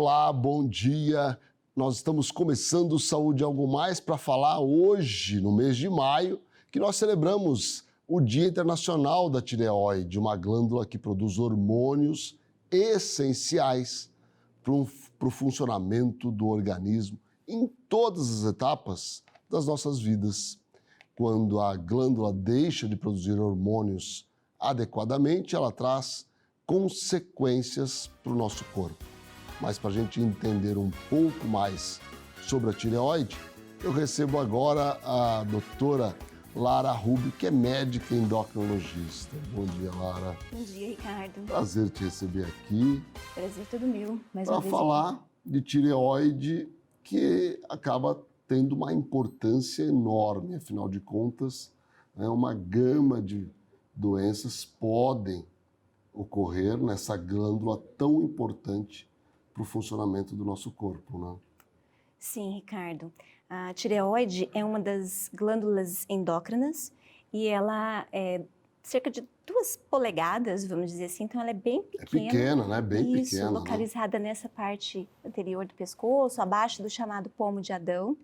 Olá, bom dia. Nós estamos começando Saúde Algo Mais para falar hoje, no mês de maio, que nós celebramos o Dia Internacional da Tireoide, uma glândula que produz hormônios essenciais para o funcionamento do organismo em todas as etapas das nossas vidas. Quando a glândula deixa de produzir hormônios adequadamente, ela traz consequências para o nosso corpo. Mas para a gente entender um pouco mais sobre a tireoide, eu recebo agora a doutora Lara Rubio, que é médica endocrinologista. Bom dia, Lara. Bom dia, Ricardo. Prazer te receber aqui. Prazer todo meu. Mais uma Para vez falar de tireoide, que acaba tendo uma importância enorme. Afinal de contas, uma gama de doenças podem ocorrer nessa glândula tão importante para o funcionamento do nosso corpo, né? Sim, Ricardo. A tireoide é uma das glândulas endócrinas e ela é cerca de 2 polegadas, vamos dizer assim, então ela é bem pequena. É pequena, né? Bem Isso, pequena. localizada nessa parte anterior do pescoço, abaixo do chamado pomo de Adão,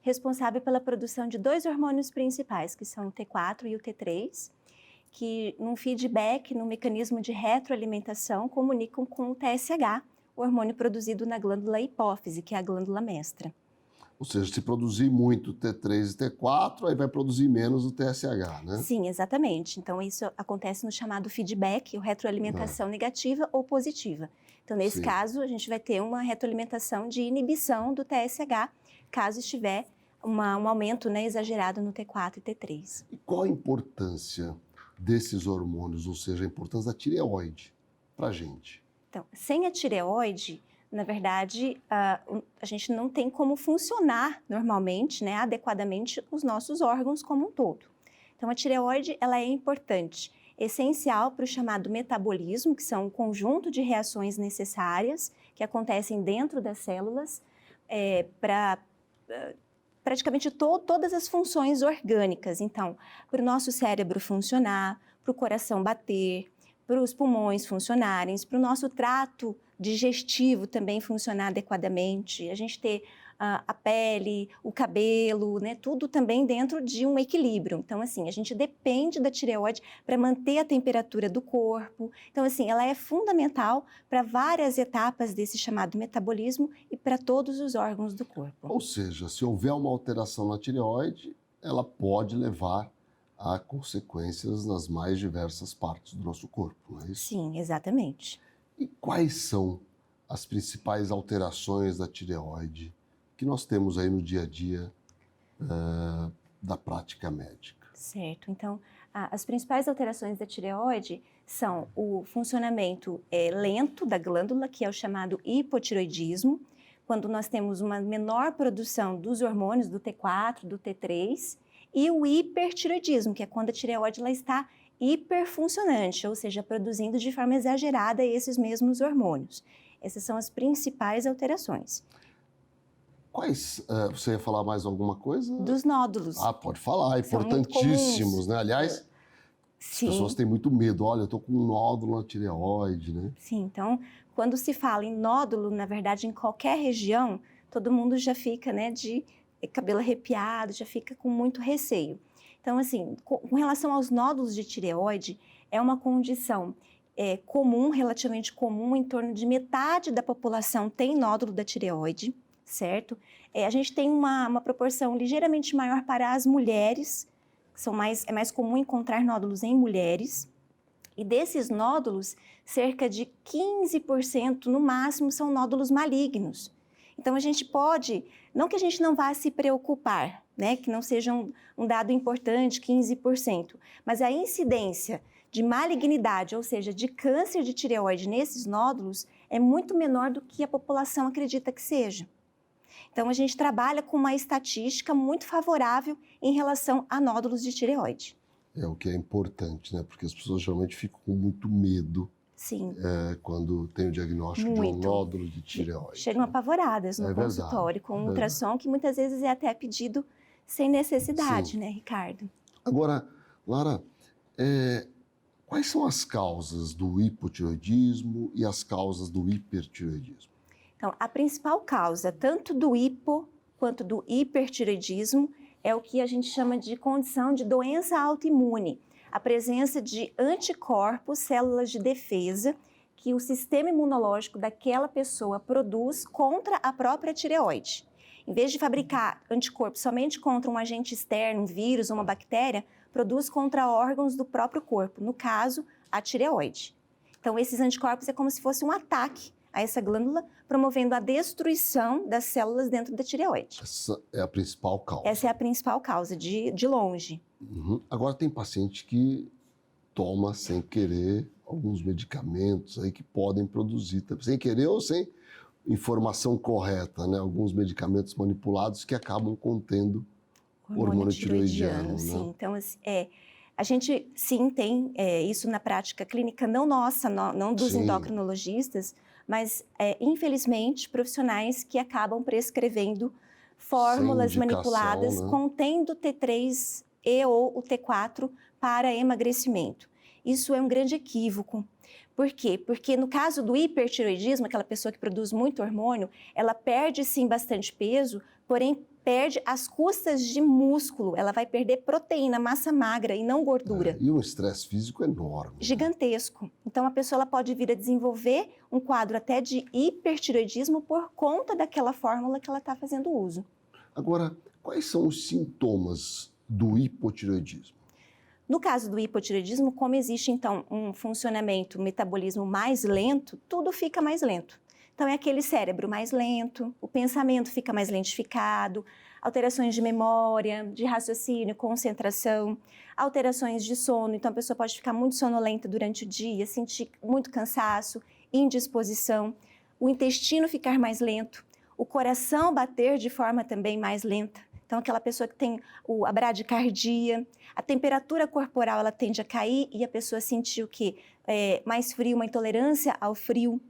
responsável pela produção de 2 hormônios principais, que são o T4 e o T3, que num feedback, num mecanismo de retroalimentação, comunicam com o TSH, o hormônio produzido na glândula hipófise, que é a glândula mestra. Ou seja, se produzir muito T3 e T4, aí vai produzir menos o TSH, né? Sim, exatamente. Então, isso acontece no chamado feedback, ou retroalimentação negativa ou positiva. Então, nesse caso, a gente vai ter uma retroalimentação de inibição do TSH, caso estiver um aumento exagerado no T4 e T3. E qual a importância desses hormônios, ou seja, a importância da tireoide para a gente? Então, sem a tireoide, na verdade, a gente não tem como funcionar normalmente, adequadamente, os nossos órgãos como um todo. Então, a tireoide, ela é importante, essencial para o chamado metabolismo, que são um conjunto de reações necessárias que acontecem dentro das células para praticamente todas as funções orgânicas. Então, para o nosso cérebro funcionar, para o coração bater, para os pulmões funcionarem, para o nosso trato digestivo também funcionar adequadamente, a gente ter a pele, o cabelo, tudo também dentro de um equilíbrio. Então, assim, a gente depende da tireoide para manter a temperatura do corpo. Então, assim, ela é fundamental para várias etapas desse chamado metabolismo e para todos os órgãos do corpo. Ou seja, se houver uma alteração na tireoide, ela pode levar a consequências nas mais diversas partes do nosso corpo, não é isso? Sim, exatamente. E quais são as principais alterações da tireoide que nós temos aí no dia a dia da prática médica? Certo. Então, as principais alterações da tireoide são o funcionamento lento da glândula, que é o chamado hipotireoidismo, quando nós temos uma menor produção dos hormônios do T4, do T3, e o hipertireoidismo, que é quando a tireoide ela está hiperfuncionante, ou seja, produzindo de forma exagerada esses mesmos hormônios. Essas são as principais alterações. Quais? Você ia falar mais alguma coisa? Dos nódulos. Pode falar, importantíssimos, né? Aliás, as pessoas têm muito medo. Olha, eu estou com um nódulo na tireoide, né? Sim, então, quando se fala em nódulo, na verdade, em qualquer região, todo mundo já fica, de cabelo arrepiado, já fica com muito receio. Então, assim, com relação aos nódulos de tireoide, é uma condição comum, relativamente comum, em torno de metade da população tem nódulo da tireoide, certo? A gente tem uma proporção ligeiramente maior para as mulheres, é mais comum encontrar nódulos em mulheres, e desses nódulos, cerca de 15% no máximo são nódulos malignos. Então, a gente pode, não que a gente não vá se preocupar, que não seja um dado importante, 15%, mas a incidência de malignidade, ou seja, de câncer de tireoide nesses nódulos, é muito menor do que a população acredita que seja. Então, a gente trabalha com uma estatística muito favorável em relação a nódulos de tireoide. É o que é importante, né? Porque as pessoas geralmente ficam com muito medo. Sim. Quando tem o diagnóstico de um nódulo de tireoide. Chegam apavoradas no consultório com um ultrassom que muitas vezes é até pedido sem necessidade, né, Ricardo? Agora, Lara, quais são as causas do hipotireoidismo e as causas do hipertireoidismo? Então, a principal causa, tanto do hipo quanto do hipertireoidismo, é o que a gente chama de condição de doença autoimune. A presença de anticorpos, células de defesa, que o sistema imunológico daquela pessoa produz contra a própria tireoide. Em vez de fabricar anticorpos somente contra um agente externo, um vírus ou uma bactéria, produz contra órgãos do próprio corpo, no caso, a tireoide. Então, esses anticorpos é como se fosse um ataque a essa glândula, promovendo a destruição das células dentro da tireoide. Essa é a principal causa. Essa é a principal causa, de longe. Uhum. Agora, tem paciente que toma sem querer alguns medicamentos aí que podem produzir, sem querer ou sem informação correta, né? Alguns medicamentos manipulados que acabam contendo hormônio tireoidiano, né? Sim, então, a gente sim tem isso na prática clínica, não nossa, não dos endocrinologistas, mas infelizmente profissionais que acabam prescrevendo fórmulas manipuladas, né, contendo T3 e ou o T4 para emagrecimento. Isso é um grande equívoco. Por quê? Porque no caso do hipertireoidismo, aquela pessoa que produz muito hormônio, ela perde sim bastante peso, porém perde às custas de músculo, ela vai perder proteína, massa magra e não gordura. E um estresse físico enorme. Gigantesco. Né? Então a pessoa ela pode vir a desenvolver um quadro até de hipertireoidismo por conta daquela fórmula que ela está fazendo uso. Agora, quais são os sintomas do hipotireoidismo? No caso do hipotireoidismo, como existe então um funcionamento, um metabolismo mais lento, tudo fica mais lento. Então é aquele cérebro mais lento, o pensamento fica mais lentificado, alterações de memória, de raciocínio, concentração, alterações de sono. Então a pessoa pode ficar muito sonolenta durante o dia, sentir muito cansaço, indisposição, o intestino ficar mais lento, o coração bater de forma também mais lenta. Então, aquela pessoa que tem a bradicardia, a temperatura corporal ela tende a cair e a pessoa sentir o quê? Mais frio, uma intolerância ao frio.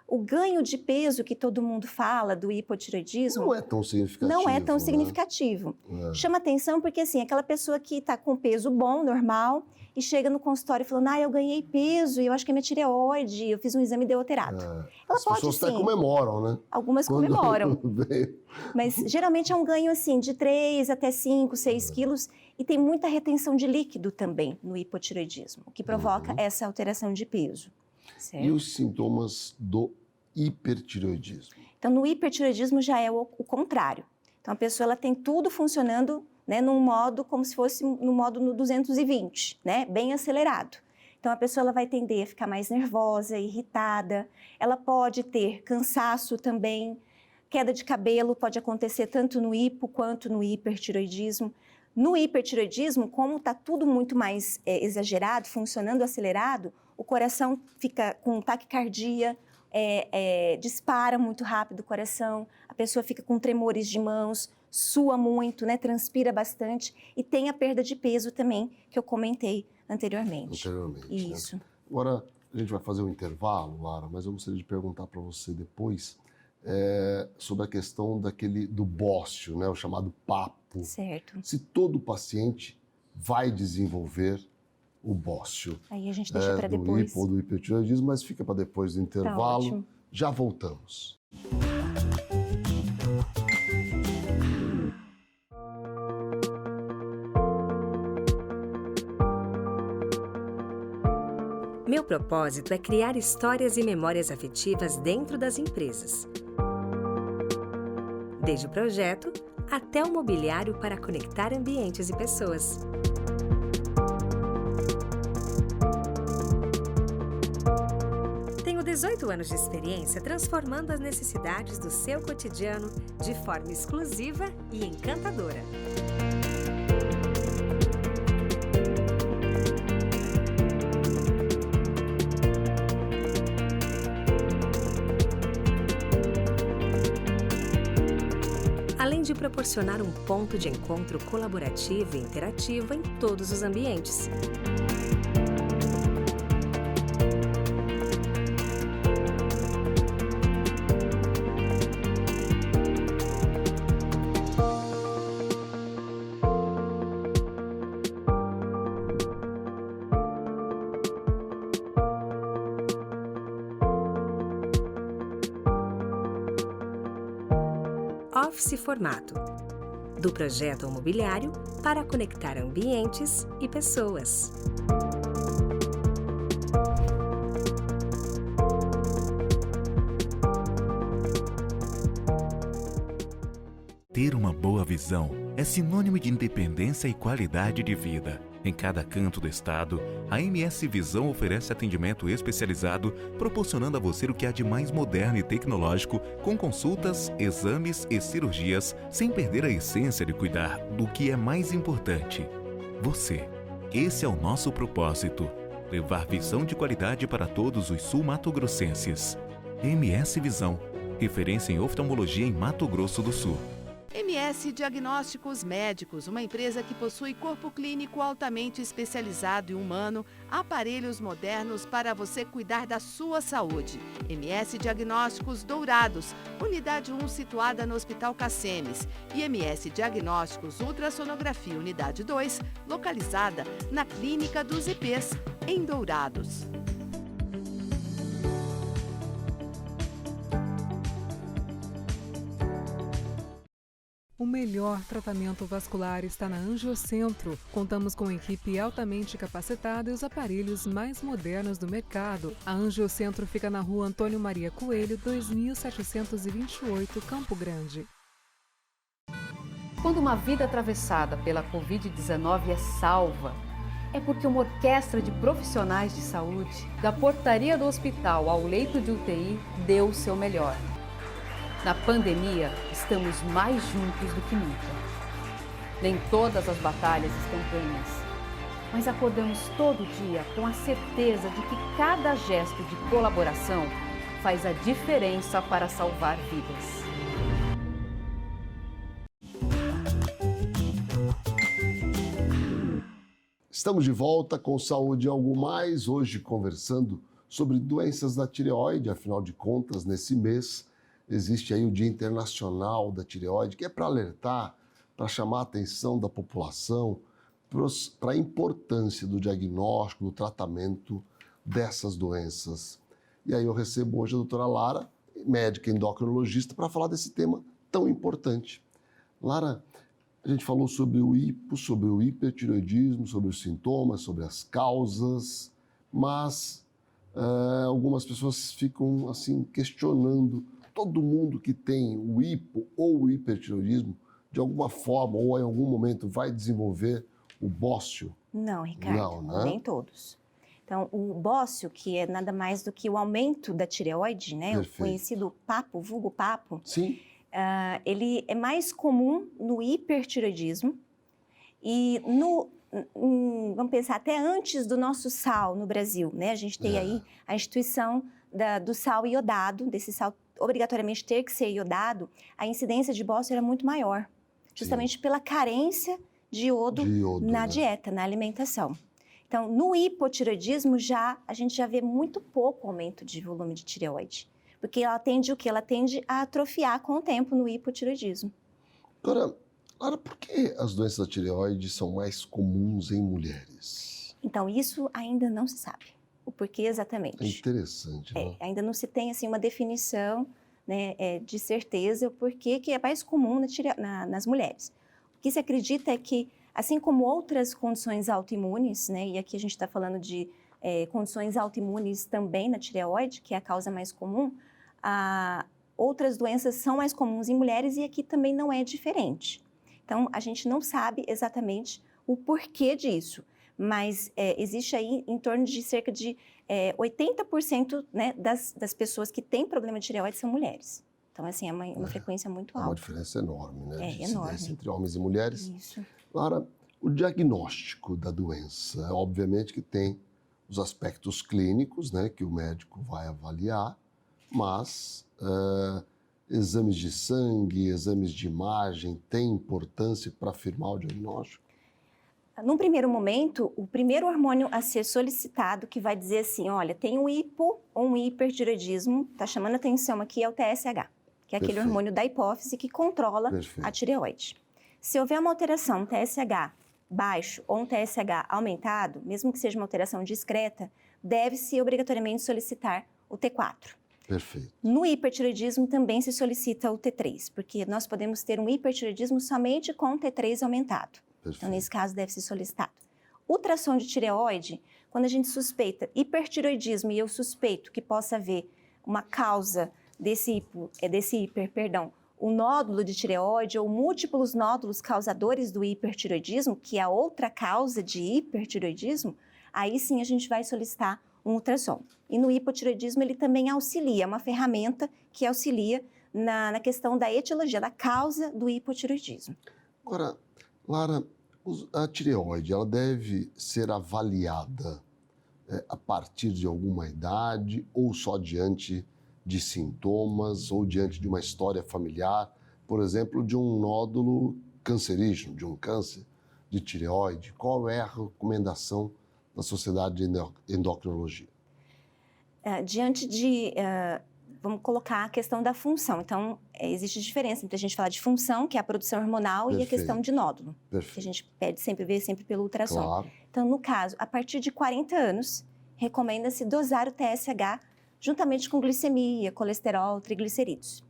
O ganho de peso que todo mundo fala do hipotireoidismo não é tão significativo. Não é tão significativo. Chama atenção porque, assim, aquela pessoa que está com peso bom, normal, e chega no consultório falando, eu ganhei peso, eu acho que é minha tireoide, eu fiz um exame e deu alterato. As pessoas até comemoram, né? Algumas comemoram. Mas geralmente é um ganho, assim, de 3 até 5, 6 quilos, e tem muita retenção de líquido também no hipotireoidismo, o que provoca essa alteração de peso. Certo? E os sintomas do hipertireoidismo? Então, no hipertireoidismo já é o contrário. Então, a pessoa ela tem tudo funcionando, né, num modo como se fosse no modo no 220, né, bem acelerado. Então, a pessoa ela vai tender a ficar mais nervosa, irritada, ela pode ter cansaço também, queda de cabelo pode acontecer tanto no hipo quanto no hipertireoidismo. No hipertireoidismo, como está tudo muito mais exagerado, funcionando acelerado, o coração fica com taquicardia, dispara muito rápido o coração, a pessoa fica com tremores de mãos, sua muito, né, transpira bastante e tem a perda de peso também, que eu comentei anteriormente. Isso. Né? Agora, a gente vai fazer um intervalo, Lara, mas eu gostaria de perguntar para você depois sobre a questão do bócio, né, o chamado papo. Certo. Se todo paciente vai desenvolver o bócio. Aí a gente deixa para depois. Do hipo ou do hipertireoidismo, mas fica para depois do intervalo. Tá ótimo. Já voltamos. Meu propósito é criar histórias e memórias afetivas dentro das empresas. Desde o projeto até o mobiliário para conectar ambientes e pessoas. Tenho 18 anos de experiência transformando as necessidades do seu cotidiano de forma exclusiva e encantadora. Além de proporcionar um ponto de encontro colaborativo e interativo em todos os ambientes. Office Formato. Do projeto ao mobiliário para conectar ambientes e pessoas. Ter uma boa visão é sinônimo de independência e qualidade de vida. Em cada canto do estado, a MS Visão oferece atendimento especializado, proporcionando a você o que há de mais moderno e tecnológico, com consultas, exames e cirurgias, sem perder a essência de cuidar do que é mais importante: você. Esse é o nosso propósito: levar visão de qualidade para todos os sul-mato-grossenses. MS Visão, referência em oftalmologia em Mato Grosso do Sul. MS Diagnósticos Médicos, uma empresa que possui corpo clínico altamente especializado e humano, aparelhos modernos para você cuidar da sua saúde. MS Diagnósticos Dourados, unidade 1 situada no Hospital Cassemes. E MS Diagnósticos Ultrassonografia, unidade 2, localizada na Clínica dos IPs, em Dourados. O melhor tratamento vascular está na Angiocentro. Contamos com equipe altamente capacitada e os aparelhos mais modernos do mercado. A Angiocentro fica na Rua Antônio Maria Coelho, 2728, Campo Grande. Quando uma vida atravessada pela Covid-19 é salva, é porque uma orquestra de profissionais de saúde, da portaria do hospital ao leito de UTI, deu o seu melhor. Na pandemia, estamos mais juntos do que nunca. Nem todas as batalhas estão ganhas, mas acordamos todo dia com a certeza de que cada gesto de colaboração faz a diferença para salvar vidas. Estamos de volta com Saúde e Algo Mais, hoje conversando sobre doenças da tireoide. Afinal de contas, nesse mês existe aí o Dia Internacional da Tireoide, que é para alertar, para chamar a atenção da população para a importância do diagnóstico, do tratamento dessas doenças. E aí eu recebo hoje a doutora Lara, médica endocrinologista, para falar desse tema tão importante. Lara, a gente falou sobre o hipo, sobre o hipertireoidismo, sobre os sintomas, sobre as causas, mas algumas pessoas ficam assim questionando: todo mundo que tem o hipo ou o hipertireoidismo, de alguma forma ou em algum momento vai desenvolver o bócio? Não, Ricardo, não, né? Nem todos. Então, o bócio, que é nada mais do que o aumento da tireoide, né? Perfeito. O conhecido papo, vulgo papo, Sim. Ele é mais comum no hipertireoidismo e vamos pensar, até antes do nosso sal no Brasil, né? A gente tem aí a instituição do sal iodado, desse sal obrigatoriamente ter que ser iodado, a incidência de bócio era muito maior, justamente pela carência de iodo na dieta, na alimentação. Então, no hipotireoidismo, a gente já vê muito pouco aumento de volume de tireoide, porque ela tende o quê? Ela tende a atrofiar com o tempo no hipotireoidismo. Agora, Lara, por que as doenças da tireoide são mais comuns em mulheres? Então, isso ainda não se sabe. O porquê exatamente. É interessante, né? Ainda não se tem assim, uma definição, né, de certeza o porquê que é mais comum nas mulheres. O que se acredita é que, assim como outras condições autoimunes, né, e aqui a gente está falando de condições autoimunes também na tireoide, que é a causa mais comum, outras doenças são mais comuns em mulheres e aqui também não é diferente. Então, a gente não sabe exatamente o porquê disso, mas existe aí em torno de cerca de 80%, né, das pessoas que têm problema de tireoide são mulheres. Então, assim, é uma frequência muito alta. É uma diferença enorme, né? É de enorme. incidência entre homens e mulheres. Isso. Lara, o diagnóstico da doença, obviamente que tem os aspectos clínicos, né, que o médico vai avaliar, mas exames de sangue, exames de imagem têm importância para afirmar o diagnóstico? Num primeiro momento, o primeiro hormônio a ser solicitado, que vai dizer assim, olha, tem um hipo ou um hipertireoidismo, está chamando a atenção aqui, é o TSH, que é aquele hormônio da hipófise que controla a tireoide. Se houver uma alteração, um TSH baixo ou um TSH aumentado, mesmo que seja uma alteração discreta, deve-se obrigatoriamente solicitar o T4. Perfeito. No hipertireoidismo também se solicita o T3, porque nós podemos ter um hipertireoidismo somente com o T3 aumentado. Perfeito. Então, nesse caso, deve ser solicitado. Ultrassom de tireoide, quando a gente suspeita hipertireoidismo e eu suspeito que possa haver uma causa o nódulo de tireoide ou múltiplos nódulos causadores do hipertireoidismo, que é a outra causa de hipertireoidismo, aí sim a gente vai solicitar um ultrassom. E no hipotireoidismo ele também auxilia, é uma ferramenta que auxilia na questão da etiologia, da causa do hipotireoidismo. Agora, Lara, a tireoide, ela deve ser avaliada a partir de alguma idade ou só diante de sintomas ou diante de uma história familiar, por exemplo, de um nódulo cancerígeno, de um câncer de tireoide? Qual é a recomendação da Sociedade de Endocrinologia? Vamos colocar a questão da função. Então, existe diferença entre a gente falar de função, que é a produção hormonal, Perfeito. E a questão de nódulo, Perfeito. que a gente pede ver sempre pelo ultrassom. Claro. Então, no caso, a partir de 40 anos, recomenda-se dosar o TSH juntamente com glicemia, colesterol, triglicerídeos.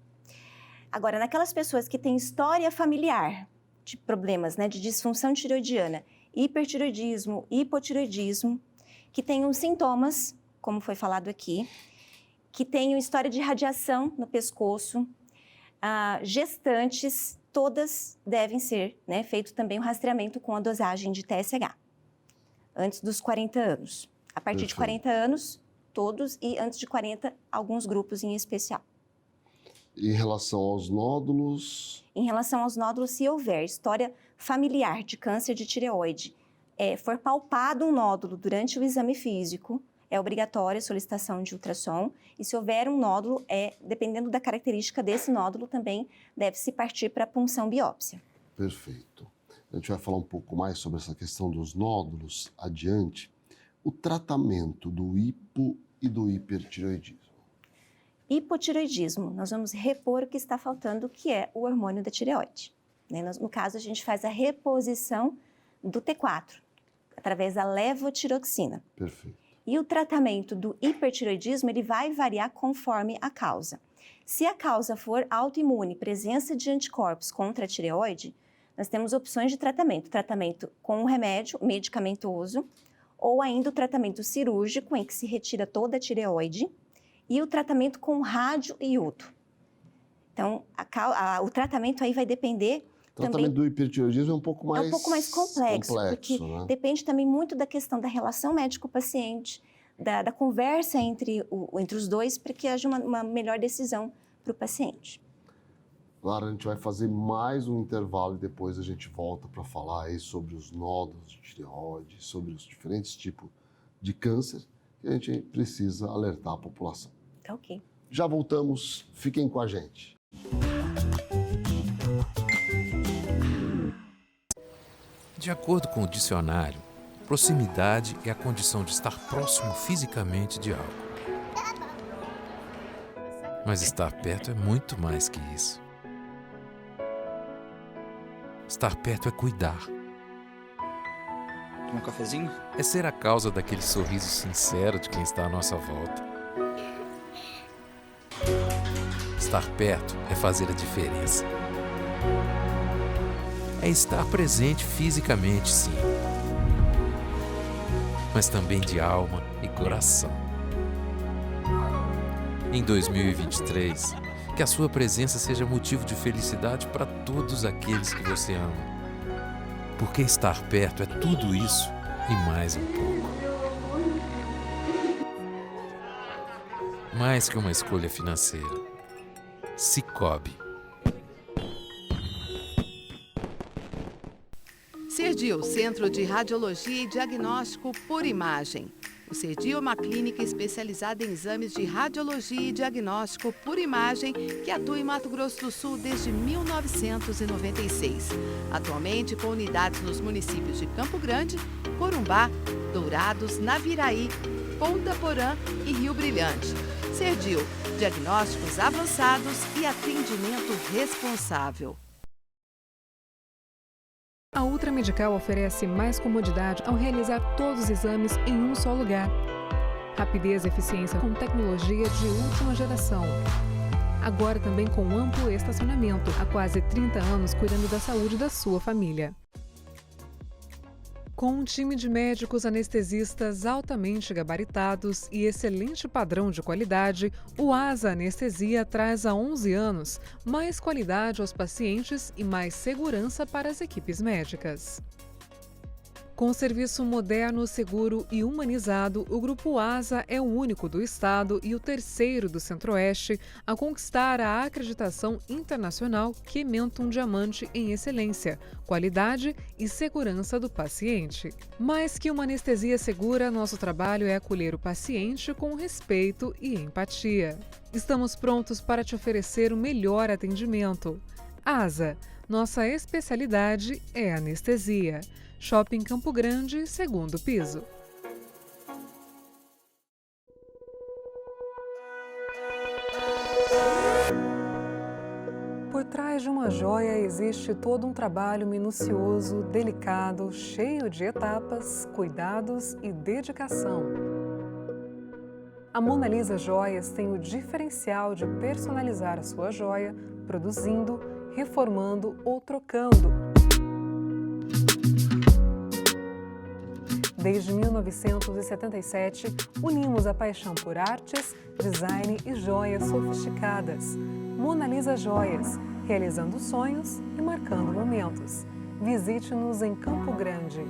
Agora, naquelas pessoas que têm história familiar de problemas, de disfunção tireoidiana, hipertireoidismo, hipotireoidismo, que tenham sintomas, como foi falado aqui, que tenham história de radiação no pescoço, gestantes, todas devem ser, feito também o rastreamento com a dosagem de TSH, antes dos 40 anos. A partir de 40 anos, todos, e antes de 40, alguns grupos em especial. Em relação aos nódulos? Em relação aos nódulos, se houver história familiar de câncer de tireoide, for palpado um nódulo durante o exame físico, é obrigatória a solicitação de ultrassom, e se houver um nódulo, dependendo da característica desse nódulo, também deve-se partir para a punção biópsia. Perfeito. A gente vai falar um pouco mais sobre essa questão dos nódulos adiante. O tratamento do hipo e do hipertireoidismo. Hipotireoidismo, nós vamos repor o que está faltando, que é o hormônio da tireoide. No caso, a gente faz a reposição do T4, através da levotiroxina. Perfeito. E o tratamento do hipertireoidismo, ele vai variar conforme a causa. Se a causa for autoimune, presença de anticorpos contra a tireoide, nós temos opções de tratamento. Tratamento com um remédio medicamentoso, ou ainda o tratamento cirúrgico, em que se retira toda a tireoide, e o tratamento com radioiodo. Então, o tratamento aí vai depender O tratamento do hipertireoidismo é um pouco mais... É um pouco mais complexo, porque depende também muito da questão da relação médico-paciente, da conversa entre os dois, para que haja uma melhor decisão para o paciente. Lara, a gente vai fazer mais um intervalo e depois a gente volta para falar aí sobre os nódulos de tireoide, sobre os diferentes tipos de câncer que a gente precisa alertar a população. Tá ok. Já voltamos, fiquem com a gente. De acordo com o dicionário, proximidade é a condição de estar próximo fisicamente de algo. Mas estar perto é muito mais que isso. Estar perto é cuidar. Toma um cafezinho? É ser a causa daquele sorriso sincero de quem está à nossa volta. Estar perto é fazer a diferença. É estar presente fisicamente, sim, mas também de alma e coração. Em 2023, que a sua presença seja motivo de felicidade para todos aqueles que você ama. Porque estar perto é tudo isso e mais um pouco. Mais que uma escolha financeira. Sicoob. CERDIL, Centro de Radiologia e Diagnóstico por Imagem. O CERDIL é uma clínica especializada em exames de radiologia e diagnóstico por imagem que atua em Mato Grosso do Sul desde 1996. Atualmente com unidades nos municípios de Campo Grande, Corumbá, Dourados, Naviraí, Ponta Porã e Rio Brilhante. CERDIL, diagnósticos avançados e atendimento responsável. A Ultramedical oferece mais comodidade ao realizar todos os exames em um só lugar. Rapidez e eficiência com tecnologia de última geração. Agora também com amplo estacionamento, há quase 30 anos cuidando da saúde da sua família. Com um time de médicos anestesistas altamente gabaritados e excelente padrão de qualidade, o ASA Anestesia traz há 11 anos mais qualidade aos pacientes e mais segurança para as equipes médicas. Com serviço moderno, seguro e humanizado, o Grupo ASA é o único do estado e o terceiro do Centro-Oeste a conquistar a acreditação internacional Kementum Diamante em excelência, qualidade e segurança do paciente. Mais que uma anestesia segura, nosso trabalho é acolher o paciente com respeito e empatia. Estamos prontos para te oferecer o melhor atendimento. ASA, nossa especialidade é anestesia. Shopping Campo Grande, 2º piso. Por trás de uma joia existe todo um trabalho minucioso, delicado, cheio de etapas, cuidados e dedicação. A Mona Lisa Joias tem o diferencial de personalizar a sua joia, produzindo, reformando ou trocando. Desde 1977, unimos a paixão por artes, design e joias sofisticadas. Mona Lisa Joias, realizando sonhos e marcando momentos. Visite-nos em Campo Grande.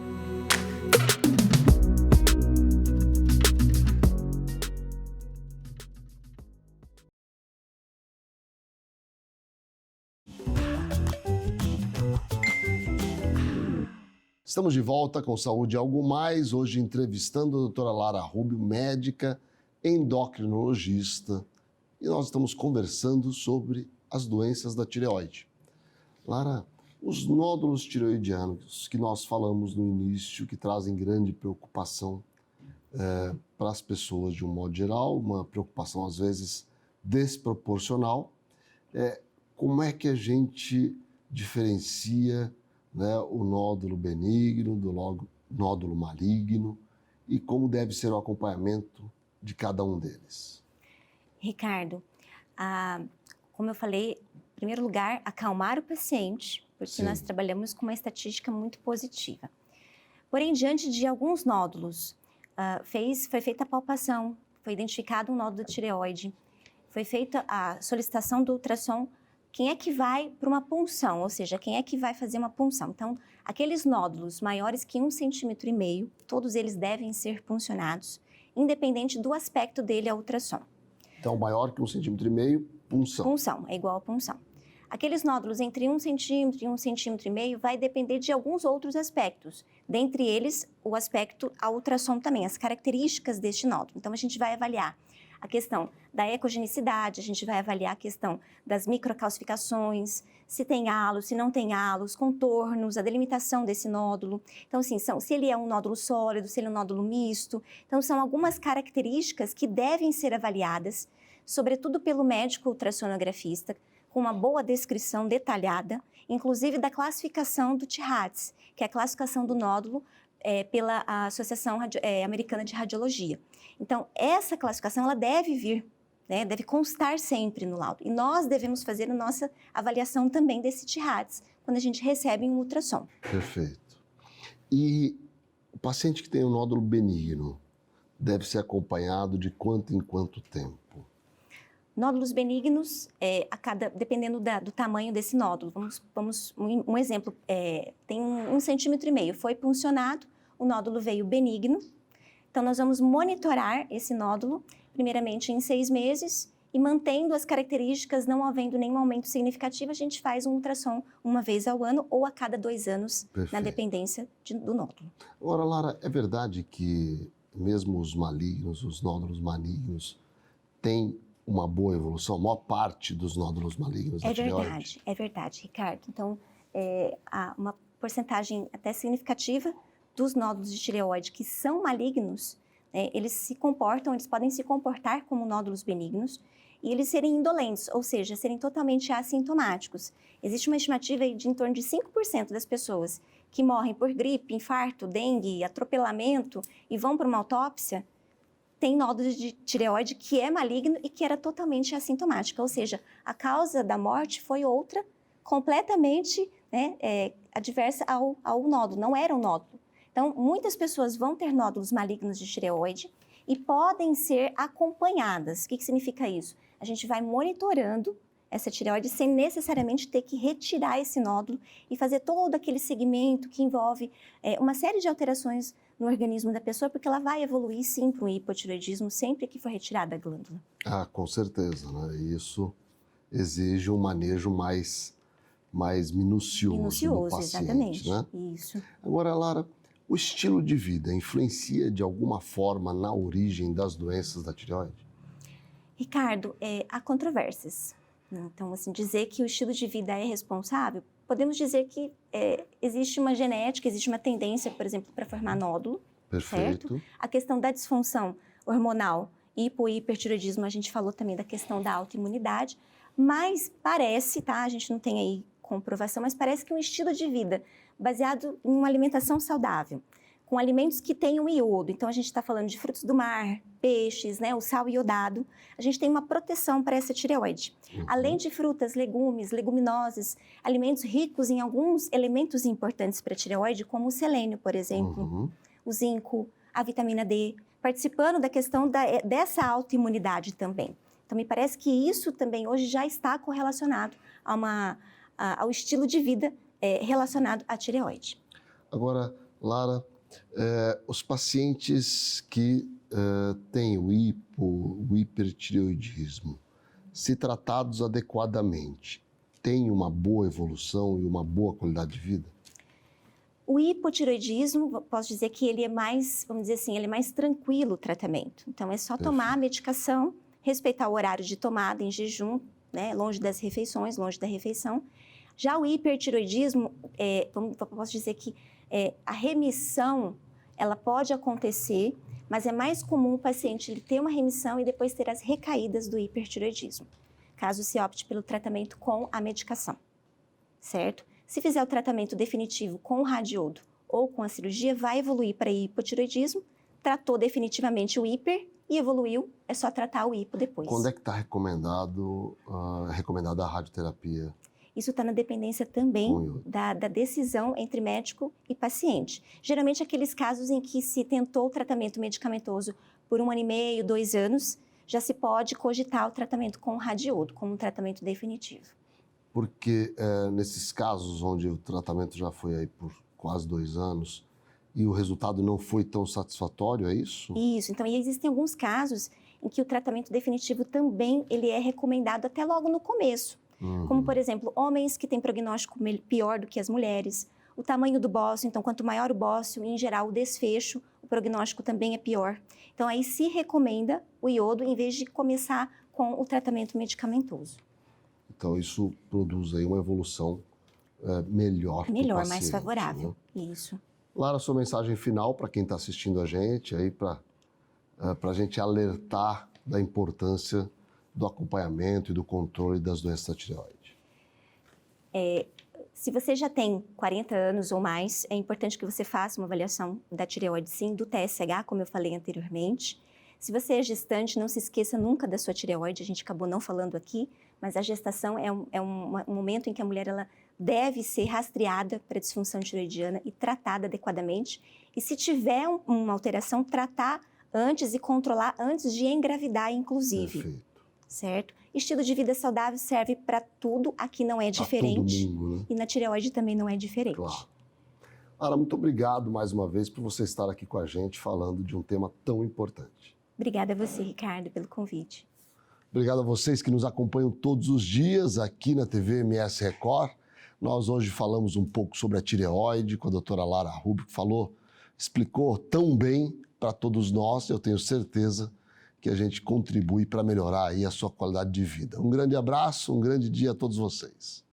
Estamos de volta com Saúde e Algo Mais, hoje entrevistando a doutora Lara Rubio, médica, endocrinologista, e nós estamos conversando sobre as doenças da tireoide. Lara, os nódulos tireoidianos que nós falamos no início, que trazem grande preocupação para as pessoas de um modo geral, uma preocupação às vezes desproporcional, como é que a gente diferencia, né, o nódulo benigno do nódulo maligno e como deve ser o acompanhamento de cada um deles? Ricardo, como eu falei, em primeiro lugar, acalmar o paciente, porque Sim. nós trabalhamos com uma estatística muito positiva. Porém, diante de alguns nódulos, foi feita a palpação, foi identificado um nódulo da tireoide, foi feita a solicitação do ultrassom. Quem é que vai para uma punção, ou seja, quem é que vai fazer uma punção? Então, aqueles nódulos maiores que 1,5 cm, todos eles devem ser puncionados, independente do aspecto dele a ultrassom. Então, maior que 1,5 cm, punção. Punção, é igual a punção. Aqueles nódulos entre 1 centímetro e 1,5 cm vai depender de alguns outros aspectos, dentre eles o aspecto a ultrassom também, as características deste nódulo. Então, a gente vai avaliar a questão da ecogenicidade, a gente vai avaliar a questão das microcalcificações, se tem halos, se não tem halos, contornos, a delimitação desse nódulo. Então, assim, se ele é um nódulo sólido, se ele é um nódulo misto. Então, são algumas características que devem ser avaliadas, sobretudo pelo médico ultrassonografista, com uma boa descrição detalhada, inclusive da classificação do TIRADS, que é a classificação do nódulo pela Associação Americana de Radiologia. Então, essa classificação ela deve vir, né, deve constar sempre no laudo. E nós devemos fazer a nossa avaliação também desse TIRADS, quando a gente recebe um ultrassom. Perfeito. E o paciente que tem um nódulo benigno deve ser acompanhado de quanto em quanto tempo? Nódulos benignos, dependendo do tamanho desse nódulo. Um exemplo, tem 1,5 cm, foi puncionado, o nódulo veio benigno. Então, nós vamos monitorar esse nódulo, primeiramente em 6 meses, e mantendo as características, não havendo nenhum aumento significativo, a gente faz um ultrassom uma vez ao ano ou a cada 2 anos, Perfeito. Na dependência do nódulo. Agora, Lara, é verdade que mesmo os malignos, os nódulos malignos, têm uma boa evolução? A maior parte dos nódulos malignos da tireoide? É verdade, Ricardo. Então, há uma porcentagem até significativa dos nódulos de tireoide que são malignos, eles podem se comportar como nódulos benignos e eles serem indolentes, ou seja, serem totalmente assintomáticos. Existe uma estimativa aí de em torno de 5% das pessoas que morrem por gripe, infarto, dengue, atropelamento e vão para uma autópsia, tem nódulo de tireoide que é maligno e que era totalmente assintomático, ou seja, a causa da morte foi outra, completamente, né, adversa ao nódulo, não era um nódulo. Então, muitas pessoas vão ter nódulos malignos de tireoide e podem ser acompanhadas. O que significa isso? A gente vai monitorando essa tireoide sem necessariamente ter que retirar esse nódulo e fazer todo aquele segmento que envolve uma série de alterações no organismo da pessoa, porque ela vai evoluir sim para um hipotireoidismo sempre que for retirada a glândula. Ah, com certeza, né? Isso exige um manejo mais minucioso no paciente, exatamente. Né? Isso. Agora, Lara, o estilo de vida influencia de alguma forma na origem das doenças da tireoide? Ricardo, há controvérsias. Então, assim, dizer que o estilo de vida é responsável, podemos dizer que existe uma genética, existe uma tendência, por exemplo, para formar nódulo. Perfeito. Certo? A questão da disfunção hormonal, hipo e hipertireoidismo, a gente falou também da questão da autoimunidade, mas parece, tá? A gente não tem aí comprovação, mas parece que um estilo de vida baseado em uma alimentação saudável, com alimentos que tenham iodo, então a gente está falando de frutos do mar, peixes, né, o sal iodado, a gente tem uma proteção para essa tireoide. Além de frutas, legumes, leguminosas, alimentos ricos em alguns elementos importantes para a tireoide, como o selênio, por exemplo, o zinco, a vitamina D, participando da questão dessa autoimunidade também. Então, me parece que isso também hoje já está correlacionado ao estilo de vida relacionado à tireoide. Agora, Lara, os pacientes que têm o hipertireoidismo, se tratados adequadamente, têm uma boa evolução e uma boa qualidade de vida? O hipotireoidismo, posso dizer que ele é mais, vamos dizer assim, ele é mais tranquilo o tratamento. Então, é só tomar a medicação, respeitar o horário de tomada em jejum, né, longe das refeições, longe da refeição. Já o hipertireoidismo, posso dizer que a remissão, ela pode acontecer, mas é mais comum o paciente ele ter uma remissão e depois ter as recaídas do hipertireoidismo, caso se opte pelo tratamento com a medicação, certo? Se fizer o tratamento definitivo com o radiodo ou com a cirurgia, vai evoluir para hipotireoidismo, tratou definitivamente o hiper e evoluiu, é só tratar o hipo depois. Quando é que está recomendada a radioterapia? Isso está na dependência também da decisão entre médico e paciente. Geralmente, aqueles casos em que se tentou o tratamento medicamentoso por 1 ano e meio, 2 anos, já se pode cogitar o tratamento com o radiodo como um tratamento definitivo. Porque nesses casos onde o tratamento já foi aí por quase 2 anos e o resultado não foi tão satisfatório, é isso? Isso. Então, e existem alguns casos em que o tratamento definitivo também ele é recomendado até logo no começo. Como, por exemplo, homens que têm prognóstico pior do que as mulheres, o tamanho do bócio, então quanto maior o bócio, em geral o desfecho, o prognóstico também é pior. Então aí se recomenda o iodo em vez de começar com o tratamento medicamentoso. Então isso produz aí uma evolução melhor para o paciente, mais favorável, né? Isso. Lara, sua mensagem final para quem está assistindo a gente, aí para a gente alertar da importância do acompanhamento e do controle das doenças da tireoide. Se você já tem 40 anos ou mais, é importante que você faça uma avaliação da tireoide, sim, do TSH, como eu falei anteriormente. Se você é gestante, não se esqueça nunca da sua tireoide, a gente acabou não falando aqui, mas a gestação é um momento em que a mulher ela deve ser rastreada para disfunção tireoidiana e tratada adequadamente. E se tiver uma alteração, tratar antes e controlar antes de engravidar, inclusive. Perfeito. Certo? Estilo de vida saudável serve para tudo, aqui não é diferente. Todo mundo, né? E na tireoide também não é diferente. Claro. Lara, muito obrigado mais uma vez por você estar aqui com a gente falando de um tema tão importante. Obrigada a você, Ricardo, pelo convite. Obrigado a vocês que nos acompanham todos os dias aqui na TV MS Record. Nós hoje falamos um pouco sobre a tireoide com a doutora Lara Rubio, que explicou tão bem para todos nós, eu tenho certeza que a gente contribui para melhorar aí a sua qualidade de vida. Um grande abraço, um grande dia a todos vocês.